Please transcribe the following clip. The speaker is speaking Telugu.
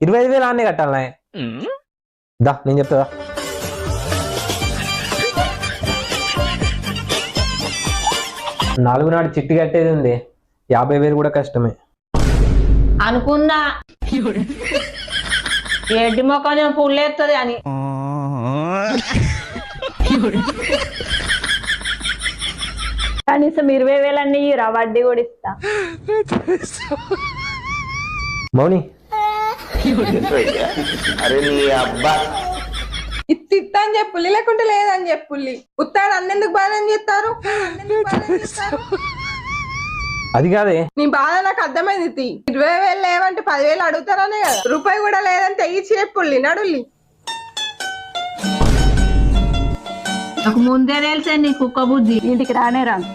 25,000 ఆనే కట్టాలనా? దా నేను చెప్తా. 4 నాడు చిట్టి కట్టేది ఉంది, 50,000 కూడా కష్టమే అనుకున్నా. ఎడ్డి మొక్క పుల్లేస్తుంది అని. కనీసం 20,000 అన్ని ఇరా, వడ్డీ కూడా ఇస్తా. మౌని ఇత్తా అని చెప్పుల్లి, లేకుంటే లేదని చెప్పుల్లి. ఉత్తాడు అన్నెందుకు బాధ చేస్తారు? అది కాదే, నీ బాధ నాకు అర్థమైంది. 20,000 లేవంటే 10,000 అడుగుతారనే కదా. రూపాయి కూడా లేదని తెగించి చెప్పుల్లి, నడుల్లి. నాకు ముందే తెలిసే నీ కుక్క బుద్ధి. ఇంటికి రానే రాను.